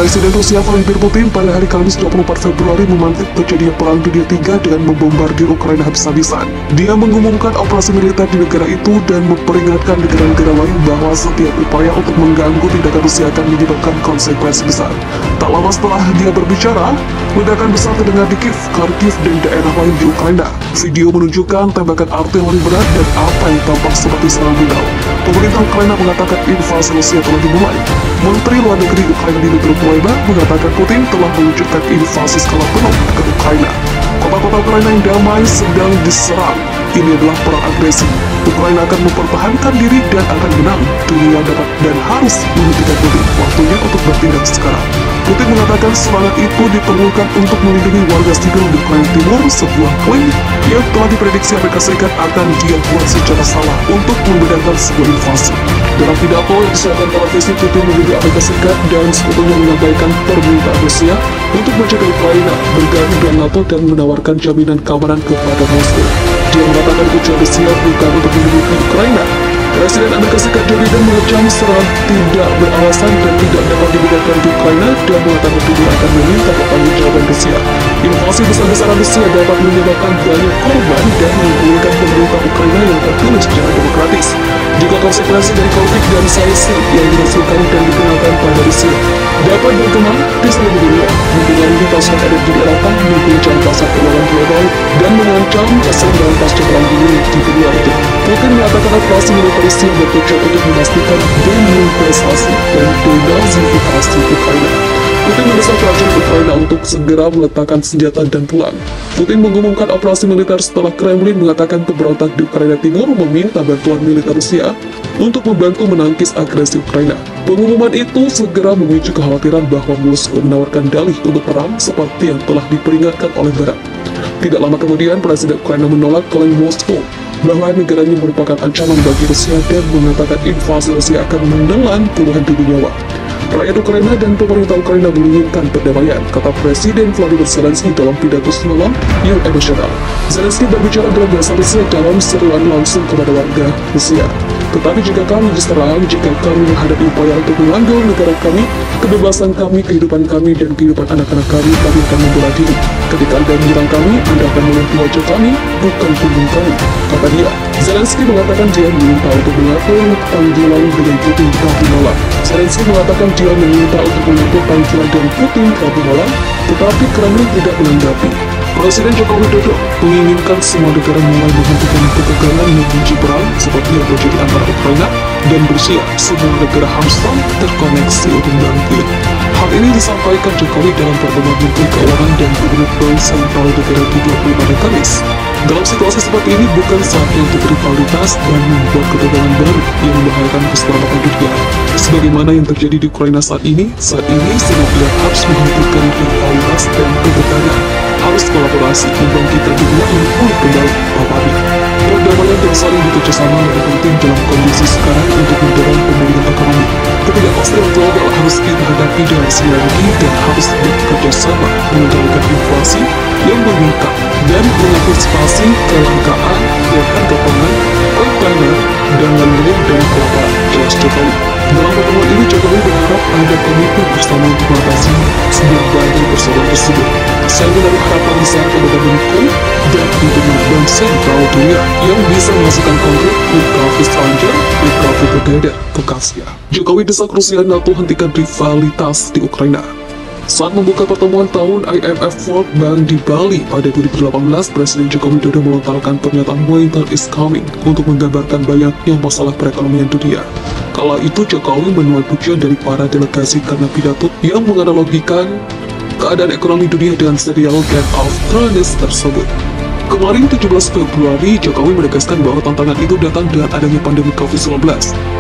Presiden Rusia Vladimir Putin pada hari Kamis 24 Februari memantik terjadinya Perang Dunia III dengan membombardir Ukraina habis-habisan. Dia mengumumkan operasi militer di negara itu dan memperingatkan negara-negara lain bahwa setiap upaya untuk mengganggu tindakan Rusia akan menyebabkan konsekuensi besar. Tak lama setelah dia berbicara, ledakan besar terdengar di Kiev, Kharkiv, dan daerah lain di Ukraina. Video menunjukkan tembakan artileri berat dan apa yang tampak seperti serangan rudal. Pemerintah Ukraina mengatakan invasi Rusia telah dimulai. Menteri Luar Negeri Ukraina Dmytro Kuleba mengatakan Putin telah meluncurkan invasi skala penuh ke Ukraina. Kota-kota Ukraina yang damai sedang diserang. Ini adalah perang agresi. Ukraina akan mempertahankan diri dan akan menang. Dunia dapat dan harus menghentikan Putin. Waktunya untuk bertindak sekarang. Putin mengatakan serangan itu diperlukan untuk melindungi warga sipil di Ukraina Timur, sebuah klaim yang telah diprediksi Amerika Serikat akan dia buat secara salah untuk membenarkan sebuah invasi. Dalam pidato yang disiarkan televisi, Putin menuduh Amerika Serikat dan sekutunya mengabaikan permintaan Rusia untuk menjaga Ukraina bergabung dengan NATO dan menawarkan jaminan keamanan kepada Moskow. Dia mengatakan tujuan Rusia bukan untuk melindungi Ukraina. Presiden Amerika Serikat Joe Biden mengecam serangan tidak beralasan dan tidak dapat dibenarkan di Ukraina dan mengatakan dunia akan meminta pertanggungjawaban Rusia. Invasi besar-besaran Rusia dapat menyebabkan banyak korban dan menggulingkan pemerintah Ukraina yang terpilih secara demokratis. Jika konsekuensi dari konflik dan sanksi yang dihasilkan dan dikenalkan pada Rusia dapat berkembang di seluruh dunia, mempengaruhi pasokan energi di Eropa, mengguncang pasar keuangan global, dan mengancam keseimbangan pasca perang dunia di dunia itu. Putin mengatakan operasi militer Rusia bertujuan untuk memastikan demilitarisasi dan denazifikasi Ukraina. Putin mendesak prajurit Ukraina untuk segera meletakkan senjata dan pulang. Putin mengumumkan operasi militer setelah Kremlin mengatakan pemberontak di Ukraina Timur meminta bantuan militer Rusia untuk membantu menangkis agresi Ukraina. Pengumuman itu segera memicu kekhawatiran bahwa Moskow menawarkan dalih untuk perang seperti yang telah diperingatkan oleh Barat. Tidak lama kemudian, Presiden Ukraina menolak klaim Moskow bahwa negaranya merupakan ancaman bagi Rusia dan mengatakan invasi Rusia akan menelan puluhan ribu nyawa. Rakyat Ukraina dan pemerintah Ukraina menginginkan perdamaian, kata Presiden Volodymyr Zelensky dalam pidato semalam yang emosional. Zelensky berbicara dalam bahasa Rusia dalam seruan langsung kepada warga Rusia. Tetapi jika kami diserang, jika kami menghadapi upaya untuk mengambil negara kami, kebebasan kami, kehidupan kami, dan kehidupan anak-anak kami akan membela diri. Ketika Anda menyerang kami, Anda akan menempuh wajah kami, bukan punggung kami, kata dia. Zelensky mengatakan dia meminta untuk mengatur panggilan dengan Putin Rabu malam. Zelensky mengatakan dia meminta untuk mengatur panggilan dengan Putin Rabu malam, tetapi Kremlin tidak menanggapi. Presiden Joko Widodo menginginkan semua negara mulai menghentikan kegagalan mengunci perang seperti yang terjadi antara Ukraina dan Rusia. Semua negara harus terkoneksi untuk bangkit. Hal ini disampaikan Jokowi dalam pertemuan Menteri Keuangan dan Gubernur Bank Sentral negara G20 pada Kamis. Dalam situasi seperti ini bukan saatnya untuk rivalitas dan membuat ketegangan baru yang membahayakan keselamatan dunia. Sebagaimana yang terjadi di Ukraina saat ini semua pihak harus menghentikan rivalitas dan ketegangan. Harus kolaborasi membangkitkan dunia yang pulih kembali, paparnya. Perdamaian dan saling bekerjasama lebih penting dalam kondisi sekarang untuk mendorong pemulihan ekonomi. Ketidakpastian global harus kita hadapi dengan sinergi dan harus bekerjasama mengendalikan inflasi yang meningkat dan mengantisipasi kelangkaan dan harga pangan, kontainer, dan lain-lain dari kelaparan, jelas Jokowi. Dalam pertemuan ini, Jokowi berharap ada komitmen bersama untuk mengatasi sebuah banyak persoalan tersebut. Saya menaruh harapan besar kepada Menko dan pimpinan Bank Sentral Dunia yang bisa menghasilkan konkret with coffee stranger, with coffee together, kekasih. Jokowi desak Rusia dan NATO hentikan rivalitas di Ukraina. Saat membuka pertemuan tahun IMF World Bank di Bali pada 2018, Presiden Joko Widodo melontarkan pernyataan "Winter is coming" untuk menggambarkan banyaknya masalah perekonomian dunia. Kala itu Jokowi menuai pujian dari para delegasi karena pidato yang menganalogikan keadaan ekonomi dunia dengan serial Game of Thrones tersebut. Kemarin 17 Februari, Jokowi menegaskan bahwa tantangan itu datang dengan adanya pandemi COVID-19.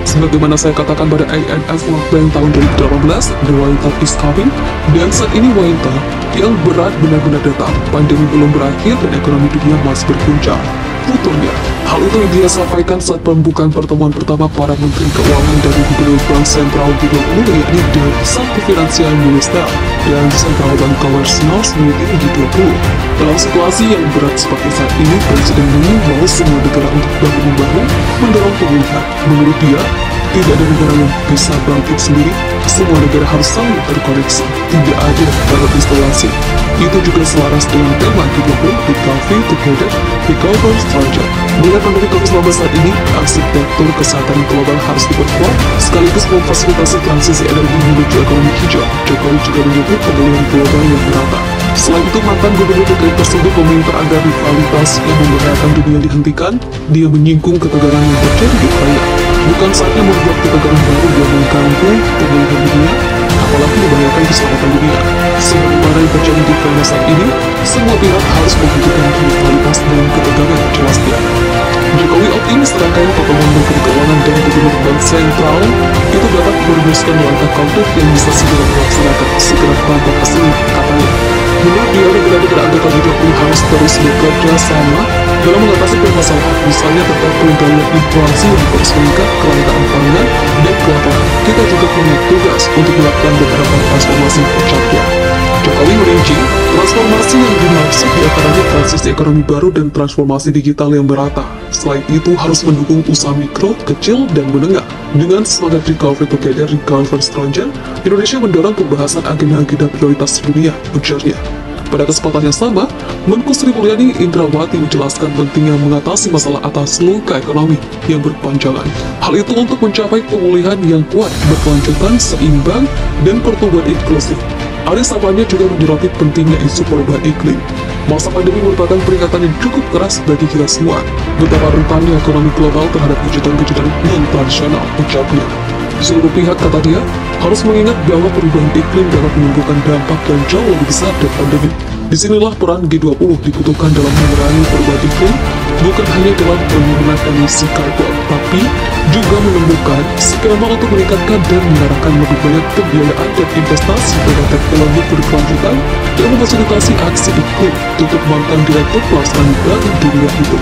Sebagaimana saya katakan pada IMF World Bank tahun 2018, the winter is coming, dan saat ini winter yang berat benar-benar datang. Pandemi belum berakhir dan ekonomi dunia masih berguncang. Tuturnya, hal itu yang dia sampaikan saat pembukaan pertemuan pertama para Menteri Keuangan dari Gubernur Bank Sentral G20, yakni The Satu Financial Minister dan Central Bank Commercial Meeting G20. Dalam situasi yang berat seperti saat ini, Presiden mengimbau semua negara untuk bahu-membahu mendorong pemulihan. Menurut dia, Tidak ada negara yang bisa bangkit sendiri, semua negara harus saling terkoneksi, tidak ada dalam instalasi. Itu juga selaras dengan tema G20, Recovery Together, Recover Stronger. Melihat pandemi COVID-19 saat ini, arsitektur kesehatan global harus diperkuat, sekaligus memfasilitasi transisi energi menuju ekonomi hijau. Jokowi juga menyebut pemulihan global yang merata. Selain itu, mantan gubernur DKI tersebut meminta agar rivalitas yang membahayakan dunia dihentikan. Dia menyinggung ketegangan yang terjadi di Ukraina. Bukan saatnya membuat ketegangan baru yang mengganggu pemulihan dunia, apalagi membahayakan keselamatan dunia. Sebagaimana yang terjadi di Ukraina saat ini, semua pihak harus menghentikan rivalitas dan ketegangan, jelas dia. Jokowi optimis rangkaian pertemuan Menteri Keuangan dan Gubernur Bank Sentral itu dapat merumuskan langkah konkret yang bisa segera dilaksanakan, segera tampak hasilnya, katanya. Menurut dia, negara-negara anggota G20 harus terus bekerja sama dalam mengatasi permasalahan, misalnya terkait pengendalian inflasi yang terus meningkat, kelangkaan pangan, dan kelaparan. Kita juga punya tugas untuk melakukan beberapa transformasi, ucapnya. Jokowi merinci, transformasi yang dimaksud diantaranya transisi ekonomi baru dan transformasi digital yang merata. Selain itu, harus mendukung usaha mikro, kecil, dan menengah. Dengan semangat Recovery Together, Recover Stronger, Indonesia mendorong pembahasan agenda-agenda prioritas dunia, ujarnya. Pada kesempatan yang sama, Menko Sri Mulyani Indrawati menjelaskan pentingnya mengatasi masalah atas luka ekonomi yang berkepanjangan. Hal itu untuk mencapai pemulihan yang kuat, berkelanjutan, seimbang, dan pertumbuhan inklusif. Aris Sapanya juga menyoroti pentingnya isu perubahan iklim. Masa pandemi merupakan peringatan yang cukup keras bagi kita semua. Betapa rentannya ekonomi global terhadap kejutan-kejutan non-tradisional, ucapnya. Seluruh pihak, kata dia, harus mengingat bahwa perubahan iklim dapat menimbulkan dampak yang jauh lebih besar dari pandemi. Disinilah peran G20 dibutuhkan dalam memerangi perubahan iklim, bukan hanya dalam penurunan emisi karbon, tapi juga menemukan skema untuk meningkatkan dan mengarahkan lebih banyak pembiayaan dan investasi pada teknologi berkelanjutan dan memfasilitasi aksi iklim, tutup mantan Direktur Pelaksanaan Bank Dunia itu.